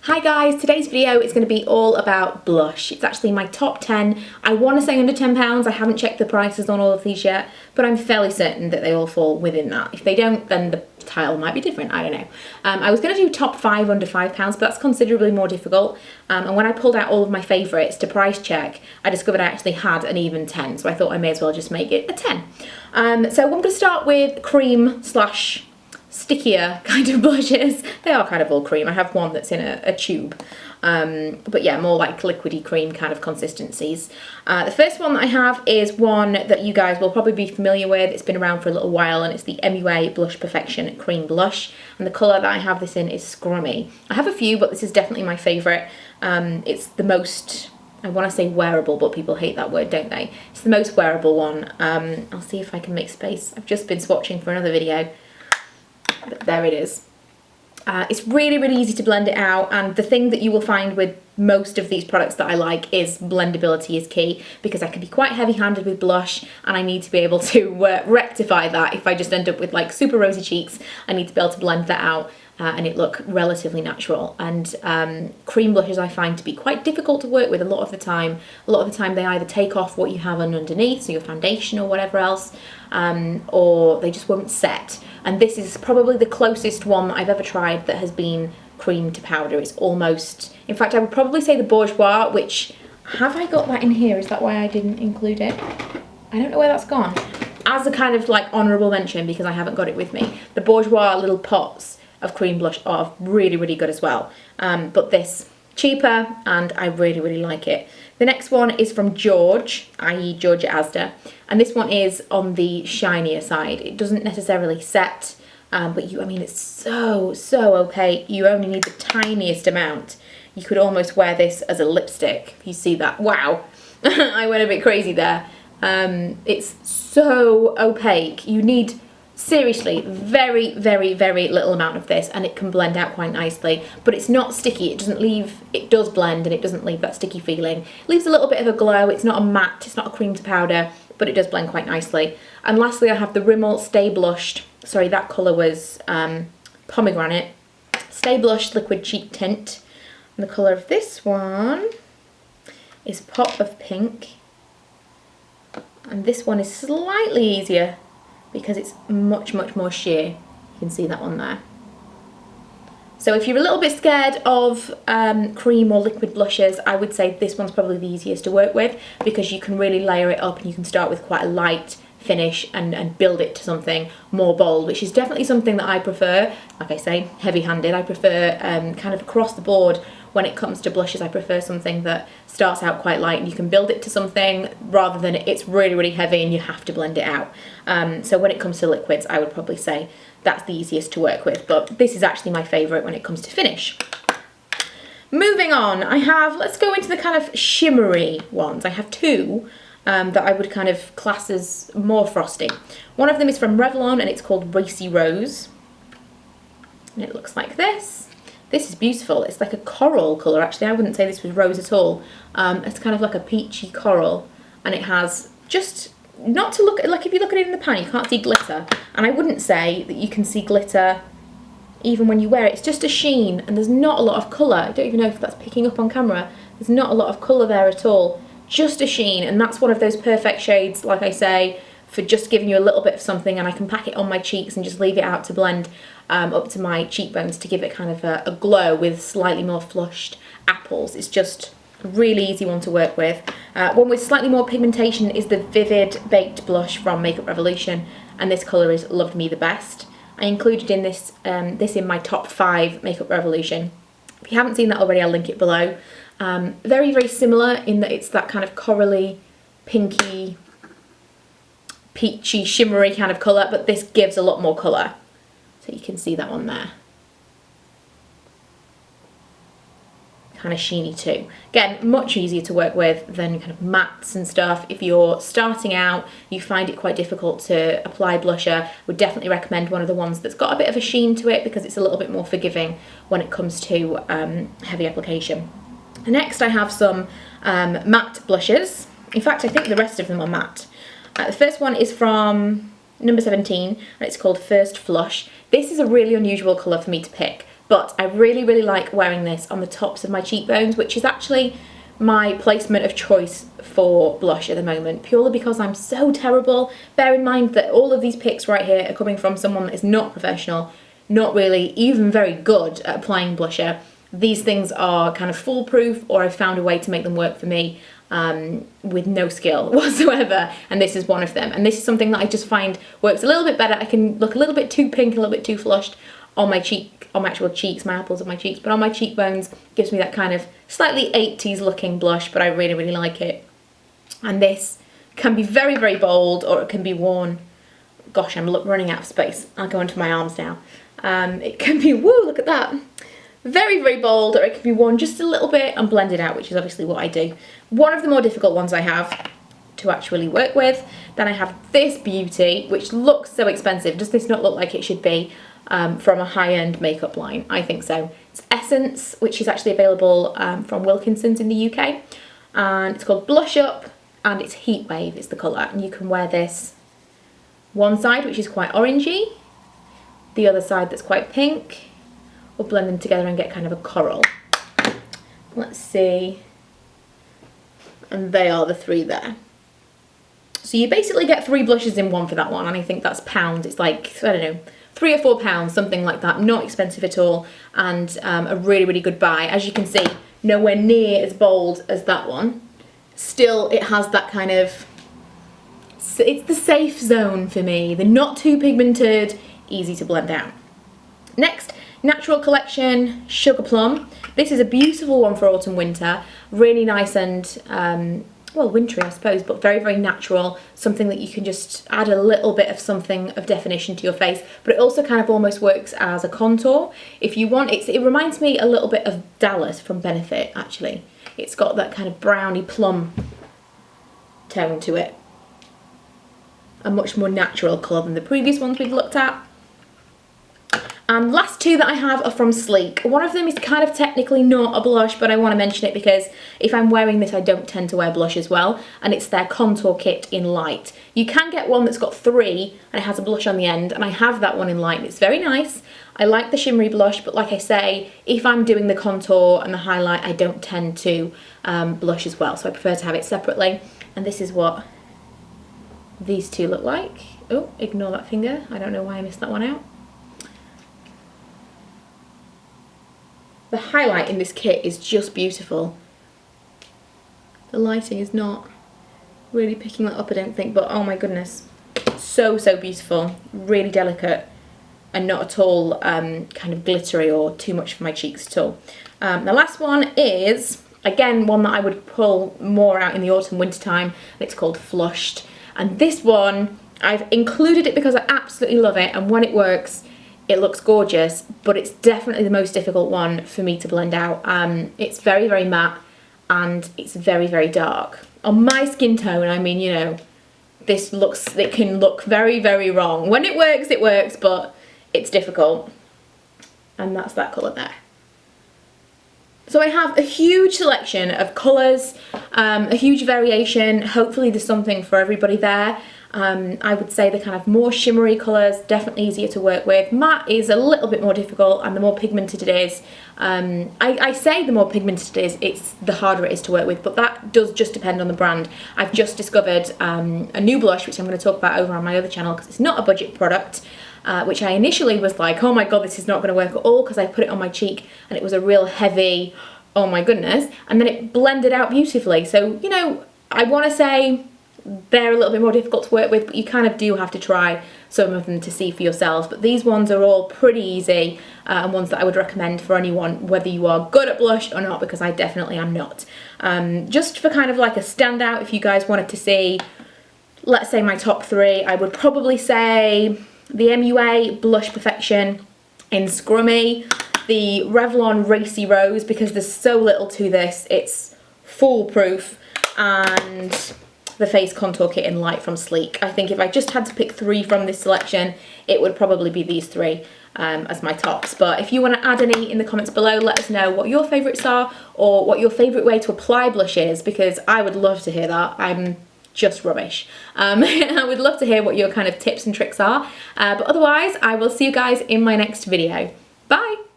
Hi guys, today's video is going to be all about blush. It's actually my top 10. I want to say under £10. I haven't checked the prices on all of these yet, but I'm fairly certain that they all fall within that. If they don't, then the tile might be different, I don't know. I was going to do top 5 under £5, but that's considerably more difficult. And when I pulled out all of my favourites to price check, I discovered I actually had an even 10, so I thought I may as well just make it a 10. So I'm going to start with Creme slash stickier kind of blushes. They are kind of all cream. I have one that's in a tube. But yeah, more like liquidy cream kind of consistencies. The first one that I have is one that you guys will probably be familiar with. It's been around for a little while and it's the MUA Blush Perfection Cream Blush. And the colour that I have this in is Scrummy. I have a few, but this is definitely my favourite. It's the most, I want to say wearable, but people hate that word, don't they? It's the most wearable one. I'll see if I can make space. I've just been swatching for another video. But there it is. It's really easy to blend it out, and the thing that you will find with most of these products that I like is blendability is key, because I can be quite heavy-handed with blush and I need to be able to rectify that. If I just end up with like super rosy cheeks, I need to be able to blend that out and it look relatively natural. And cream blushes I find to be quite difficult to work with a lot of the time. A lot of the time they either take off what you have on underneath, so your foundation or whatever else, or they just won't set. And this is probably the closest one that I've ever tried that has been cream to powder. It's almost, in fact I would probably say the Bourjois, which, have I got that in here? Is that why I didn't include it? I don't know where that's gone. As a kind of like honourable mention, because I haven't got it with me, the Bourjois little pots of cream blush are really good as well. But this, cheaper, and I really like it. The next one is from George, i.e. George at Asda, and this one is on the shinier side. It doesn't necessarily set, but I mean, it's so opaque. You only need the tiniest amount. You could almost wear this as a lipstick, if you see that. Wow, I went a bit crazy there. It's so opaque. You need, seriously, very little amount of this and it can blend out quite nicely, but it's not sticky. It does blend and it doesn't leave that sticky feeling. It leaves a little bit of a glow. It's not a matte, it's not a cream to powder, but it does blend quite nicely. And lastly, I have the Rimmel Stay Blushed, sorry, that colour was Pomegranate, Stay Blushed Liquid Cheek Tint. And the colour of this one is Pop of Pink. And this one is slightly easier because it's much more sheer. You can see that one there. So if you're a little bit scared of cream or liquid blushes, I would say this one's probably the easiest to work with, because you can really layer it up and you can start with quite a light finish and build it to something more bold, which is definitely something that I prefer. Like I say, heavy-handed. I prefer kind of across the board when it comes to blushes. I prefer something that starts out quite light and you can build it to something, rather than it's really heavy and you have to blend it out. So when it comes to liquids, I would probably say that's the easiest to work with, but this is actually my favourite when it comes to finish. Moving on, let's go into the kind of shimmery ones. I have two that I would kind of class as more frosty. One of them is from Revlon and it's called Rosy Rose. And it looks like this. This is beautiful. It's like a coral colour, actually. I wouldn't say this was rose at all. It's kind of like a peachy coral, and it has just, not to look, like if you look at it in the pan, you can't see glitter. And I wouldn't say that you can see glitter even when you wear it. It's just a sheen, and there's not a lot of colour. I don't even know if that's picking up on camera. There's not a lot of colour there at all. Just a sheen, and that's one of those perfect shades, like I say, for just giving you a little bit of something, and I can pack it on my cheeks and just leave it out to blend up to my cheekbones to give it kind of a glow with slightly more flushed apples. It's just a really easy one to work with. One with slightly more pigmentation is the Vivid Baked Blush from Makeup Revolution, and this colour is Loved Me the Best. I included in this in my top 5 Makeup Revolution. If you haven't seen that already, I'll link it below. Very similar in that it's that kind of corally, pinky, peachy, shimmery kind of colour, but this gives a lot more colour. So you can see that one there. Kind of sheeny too. Again, much easier to work with than kind of mattes and stuff. If you're starting out, you find it quite difficult to apply blusher, would definitely recommend one of the ones that's got a bit of a sheen to it, because it's a little bit more forgiving when it comes to heavy application. Next I have some matte blushes. In fact, I think the rest of them are matte. The first one is from number 17 and it's called First Flush. This is a really unusual colour for me to pick. But I really, really like wearing this on the tops of my cheekbones, which is actually my placement of choice for blush at the moment, purely because I'm so terrible. Bear in mind that all of these pics right here are coming from someone that is not professional, not really even very good at applying blusher. These things are kind of foolproof, or I've found a way to make them work for me with no skill whatsoever, and this is one of them. And this is something that I just find works a little bit better. I can look a little bit too pink, a little bit too flushed on my cheek, on my actual cheeks, my apples of my cheeks, but on my cheekbones gives me that kind of slightly 80s looking blush, but I really, really like it. And this can be very, very bold, or it can be worn. Gosh, I'm running out of space. I'll go into my arms now. It can be, woo, look at that. Very, very bold, or it can be worn just a little bit and blended out, which is obviously what I do. One of the more difficult ones I have to actually work with. Then I have this beauty, which looks so expensive. Does this not look like it should be from a high-end makeup line? I think so. It's Essence, which is actually available from Wilkinson's in the UK. And it's called Blush Up, and it's Heatwave is the colour. And you can wear this one side, which is quite orangey, the other side that's quite pink, or blend them together and get kind of a coral. Let's see. And they are the three there. So you basically get 3 blushes in one for that one, and I think that's pounds. It's like, I don't know, £3 or £4, something like that. Not expensive at all, and a really, really good buy. As you can see, nowhere near as bold as that one. Still, it has that kind of, it's the safe zone for me. They're not too pigmented, easy to blend out. Next, Natural Collection Sugar Plum. This is a beautiful one for autumn winter. Really nice and, well, wintry I suppose, but very, very natural. Something that you can just add a little bit of something of definition to your face, but it also kind of almost works as a contour. If you want, it reminds me a little bit of Dallas from Benefit, actually. It's got that kind of browny plum tone to it. A much more natural colour than the previous ones we've looked at. And last two that I have are from Sleek. One of them is kind of technically not a blush, but I want to mention it because if I'm wearing this, I don't tend to wear blush as well, and it's their contour kit in light. You can get one that's got 3 and it has a blush on the end, and I have that one in light. It's very nice. I like the shimmery blush, but like I say, if I'm doing the contour and the highlight, I don't tend to blush as well, so I prefer to have it separately. And this is what these two look like. Oh, ignore that finger. I don't know why I missed that one out. The highlight in this kit is just beautiful. The lighting is not really picking that up, I don't think, but oh my goodness. So, so beautiful. Really delicate and not at all kind of glittery or too much for my cheeks at all. The last one is, again, one that I would pull more out in the autumn winter time, and it's called Flushed. And this one, I've included it because I absolutely love it, and when it works, it looks gorgeous, but it's definitely the most difficult one for me to blend out. It's very, very matte, and it's very, very dark. On my skin tone, I mean, you know, it can look very, very wrong. When it works, but it's difficult. And that's that colour there. So I have a huge selection of colours, a huge variation. Hopefully there's something for everybody there. I would say the kind of more shimmery colours, definitely easier to work with. Matte is a little bit more difficult, and the more pigmented it is, I say the more pigmented it is, the harder it is to work with, but that does just depend on the brand. I've just discovered a new blush, which I'm going to talk about over on my other channel because it's not a budget product, which I initially was like, oh my god, this is not going to work at all, because I put it on my cheek and it was a real heavy, oh my goodness, and then it blended out beautifully. So, you know, I want to say they're a little bit more difficult to work with, but you kind of do have to try some of them to see for yourselves. But these ones are all pretty easy, and ones that I would recommend for anyone, whether you are good at blush or not, because I definitely am not. Just for kind of like a standout, if you guys wanted to see, let's say my top 3, I would probably say the MUA Blush Perfection in Scrummy, the Revlon Rosy Rose, because there's so little to this, it's foolproof, and the face contour kit in light from Sleek. I think if I just had to pick 3 from this selection, it would probably be these 3 as my tops. But if you want to add any in the comments below, let us know what your favourites are, or what your favourite way to apply blush is, because I would love to hear that. I'm just rubbish. I would love to hear what your kind of tips and tricks are. But otherwise, I will see you guys in my next video. Bye!